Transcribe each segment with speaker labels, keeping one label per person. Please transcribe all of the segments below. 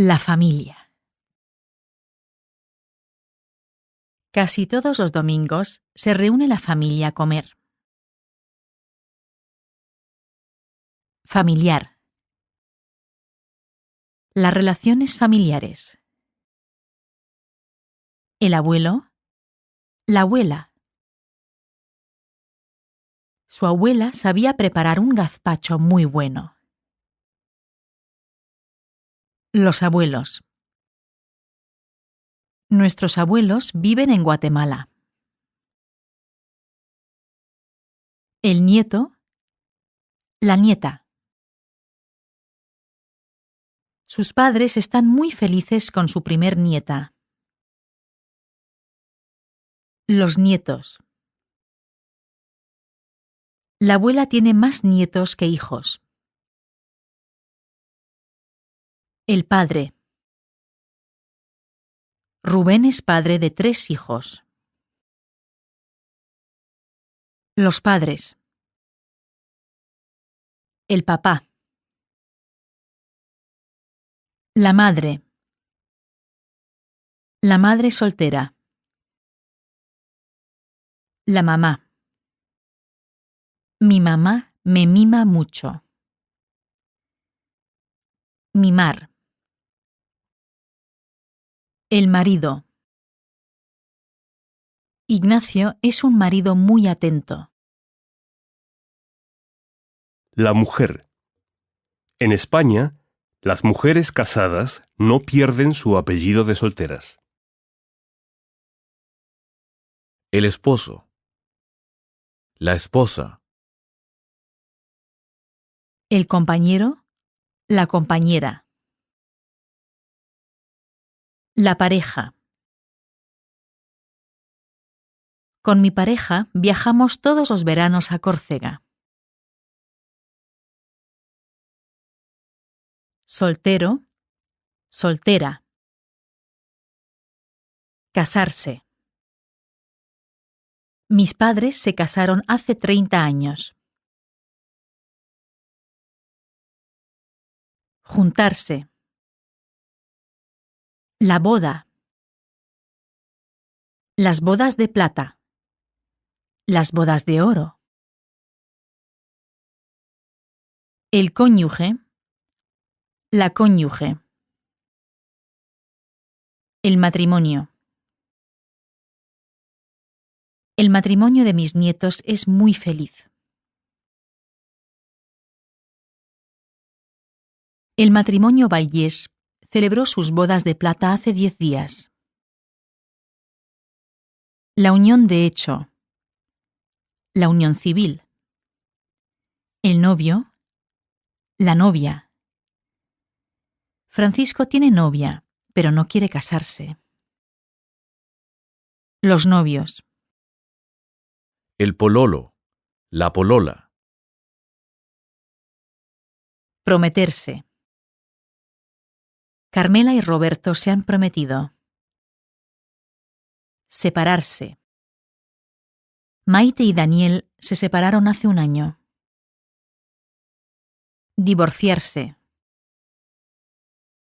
Speaker 1: La familia. Casi todos los domingos se reúne la familia a comer. Familiar. Las relaciones familiares. El abuelo. La abuela. Su abuela sabía preparar un gazpacho muy bueno. Los abuelos. Nuestros abuelos viven en Guatemala. El nieto. La nieta. Sus padres están muy felices con su primer nieta. Los nietos. La abuela tiene más nietos que hijos. El padre. Rubén es padre de 3 hijos. Los padres. El papá. La madre. La madre soltera. La mamá. Mi mamá me mima mucho. Mimar. El marido. Ignacio es un marido muy atento.
Speaker 2: La mujer. En España, las mujeres casadas no pierden su apellido de solteras.
Speaker 3: El esposo. La esposa.
Speaker 1: El compañero. La compañera. La pareja. Con mi pareja viajamos todos los veranos a Córcega. Soltero. Soltera. Casarse. Mis padres se casaron hace 30 años. Juntarse. La boda. Las bodas de plata. Las bodas de oro. El cónyuge. La cónyuge. El matrimonio. El matrimonio de mis nietos es muy feliz. El matrimonio Vallés celebró sus bodas de plata hace 10 días. La unión de hecho. La unión civil. El novio. La novia. Francisco tiene novia, pero no quiere casarse. Los novios.
Speaker 3: El pololo. La polola.
Speaker 1: Prometerse. Carmela y Roberto se han prometido. Separarse. Maite y Daniel se separaron hace un año. Divorciarse.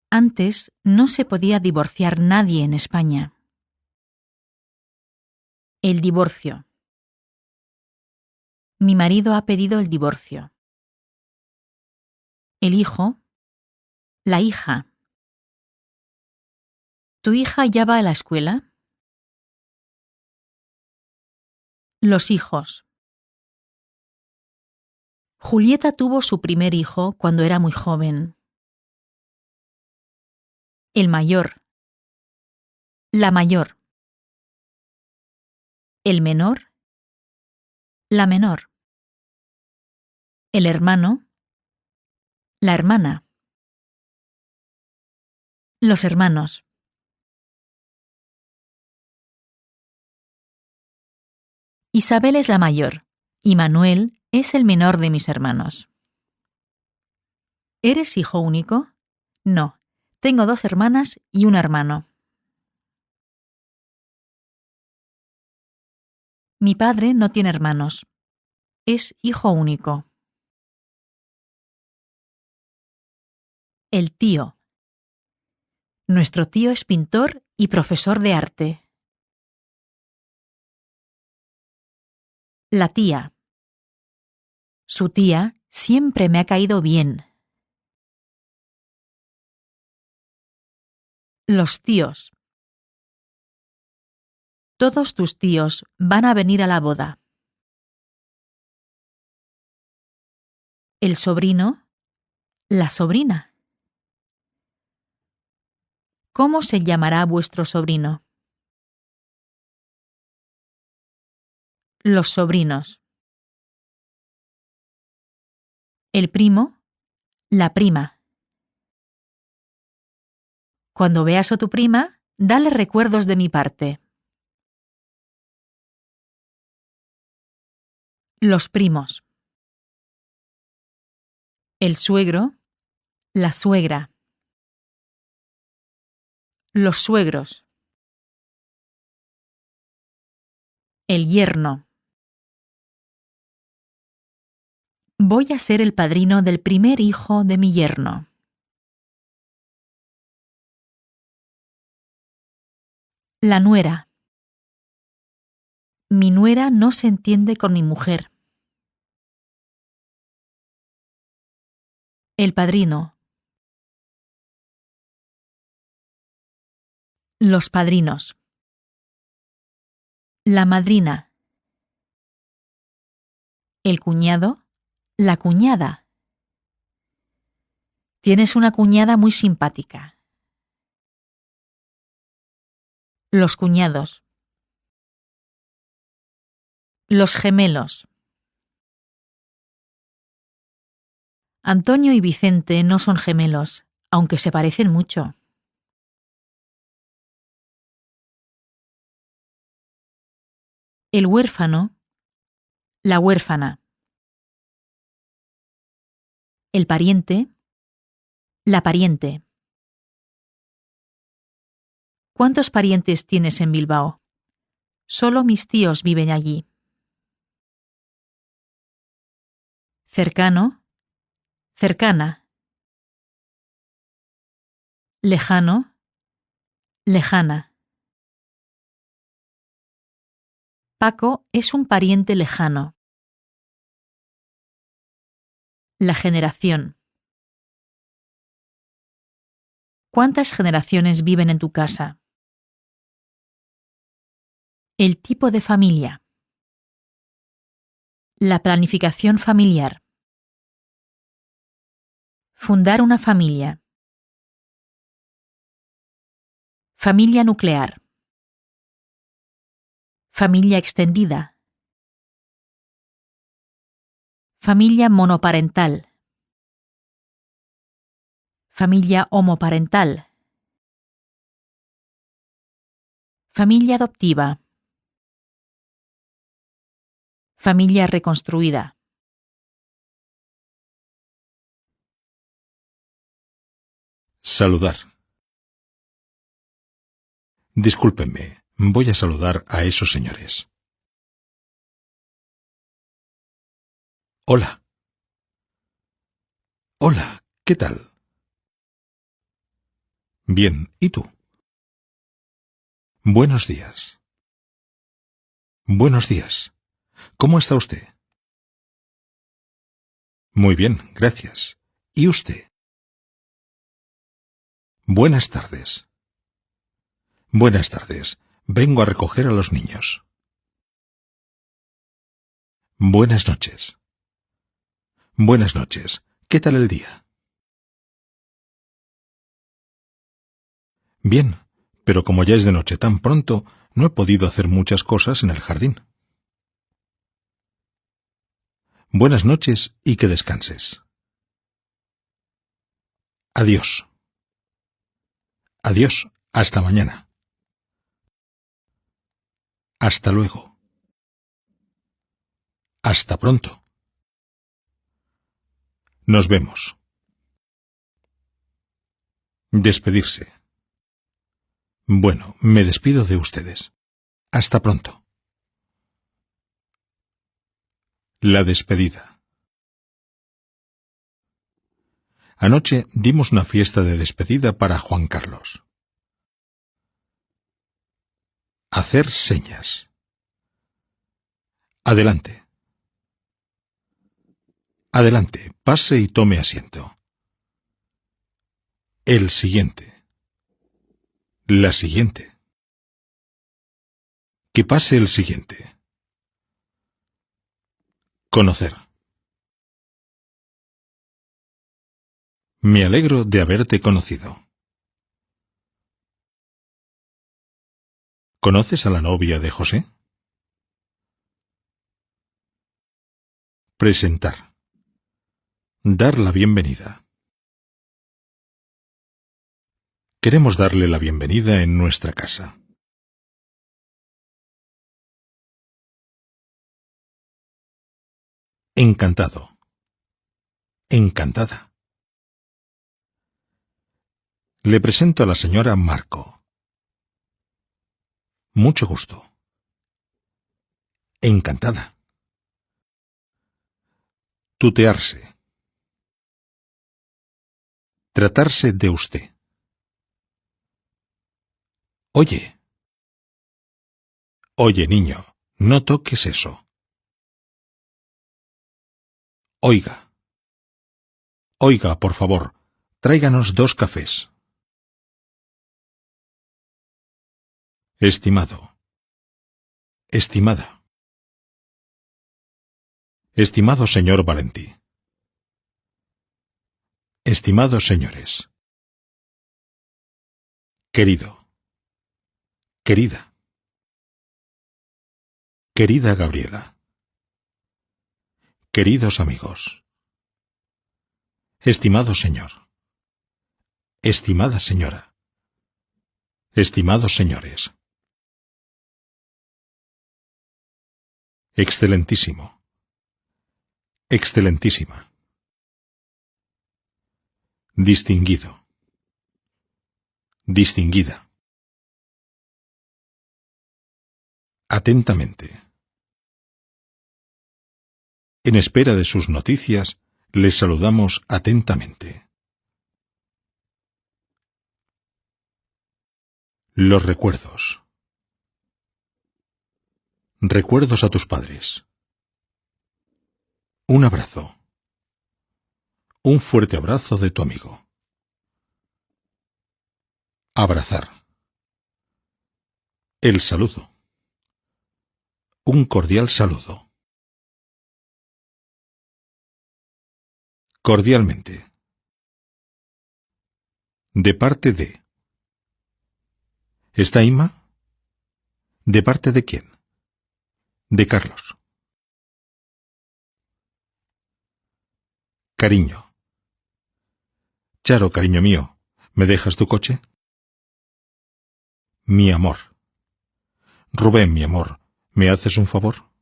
Speaker 1: Antes no se podía divorciar nadie en España. El divorcio. Mi marido ha pedido el divorcio. El hijo. La hija. ¿Tu hija ya va a la escuela? Los hijos. Julieta tuvo su primer hijo cuando era muy joven. El mayor. La mayor. El menor. La menor. El hermano. La hermana. Los hermanos. Isabel es la mayor y Manuel es el menor de mis hermanos. ¿Eres hijo único? No, tengo 2 hermanas y un hermano. Mi padre no tiene hermanos. Es hijo único. El tío. Nuestro tío es pintor y profesor de arte. La tía. Su tía siempre me ha caído bien. Los tíos. Todos tus tíos van a venir a la boda. El sobrino. La sobrina. ¿Cómo se llamará vuestro sobrino? Los sobrinos. El primo. La prima. Cuando veas a tu prima, dale recuerdos de mi parte. Los primos. El suegro. La suegra. Los suegros. El yerno. Voy a ser el padrino del primer hijo de mi yerno. La nuera. Mi nuera no se entiende con mi mujer. El padrino. Los padrinos. La madrina. El cuñado. La cuñada. Tienes una cuñada muy simpática. Los cuñados. Los gemelos. Antonio y Vicente no son gemelos, aunque se parecen mucho. El huérfano. La huérfana. El pariente. La pariente. ¿Cuántos parientes tienes en Bilbao? Solo mis tíos viven allí. Cercano. Cercana. Lejano. Lejana. Paco es un pariente lejano. La generación. ¿Cuántas generaciones viven en tu casa? El tipo de familia. La planificación familiar. Fundar una familia. Familia nuclear. Familia extendida. Familia monoparental. Familia homoparental. Familia adoptiva. Familia reconstruida.
Speaker 4: Saludar. Discúlpenme, voy a saludar a esos señores. Hola. Hola, ¿qué tal? Bien, ¿y tú? Buenos días. Buenos días. ¿Cómo está usted? Muy bien, gracias. ¿Y usted? Buenas tardes. Buenas tardes. Vengo a recoger a los niños. Buenas noches. Buenas noches. ¿Qué tal el día? Bien, pero como ya es de noche tan pronto, no he podido hacer muchas cosas en el jardín. Buenas noches y que descanses. Adiós. Adiós. Hasta mañana. Hasta luego. Hasta pronto. Nos vemos. Despedirse. Bueno, me despido de ustedes. Hasta pronto. La despedida. Anoche dimos una fiesta de despedida para Juan Carlos. Hacer señas. Adelante. Adelante, pase y tome asiento. El siguiente. La siguiente. Que pase el siguiente. Conocer. Me alegro de haberte conocido. ¿Conoces a la novia de José? Presentar. Dar la bienvenida. Queremos darle la bienvenida en nuestra casa. Encantado. Encantada. Le presento a la señora Marco. Mucho gusto. Encantada. Tutearse. Tratarse de usted. Oye. Oye, niño, no toques eso. Oiga. Oiga, por favor, tráiganos 2 cafés. Estimado. Estimada. Estimado señor Valentí. Estimados señores. Querido. Querida. Querida Gabriela. Queridos amigos. Estimado señor. Estimada señora. Estimados señores. Excelentísimo. Excelentísima. Distinguido. Distinguida. Atentamente. En espera de sus noticias, les saludamos atentamente. Los recuerdos. Recuerdos a tus padres. Un abrazo. Un fuerte abrazo de tu amigo. Abrazar. El saludo. Un cordial saludo. Cordialmente. De parte de. ¿Está Inma? ¿De parte de quién? De Carlos. Cariño. Charo, cariño mío, ¿me dejas tu coche? Mi amor. Rubén, mi amor, ¿me haces un favor?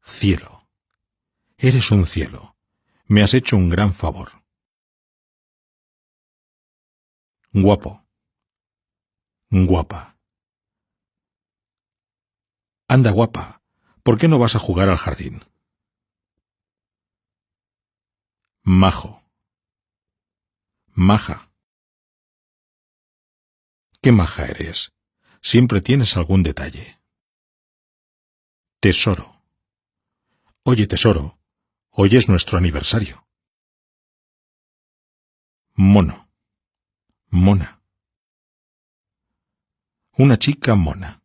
Speaker 4: Cielo. Eres un cielo. Me has hecho un gran favor. Guapo. Guapa. Anda, guapa, ¿por qué no vas a jugar al jardín? Majo. Maja. Qué maja eres. Siempre tienes algún detalle. Tesoro. Oye, tesoro, hoy es nuestro aniversario. Mono. Mona. Una chica mona.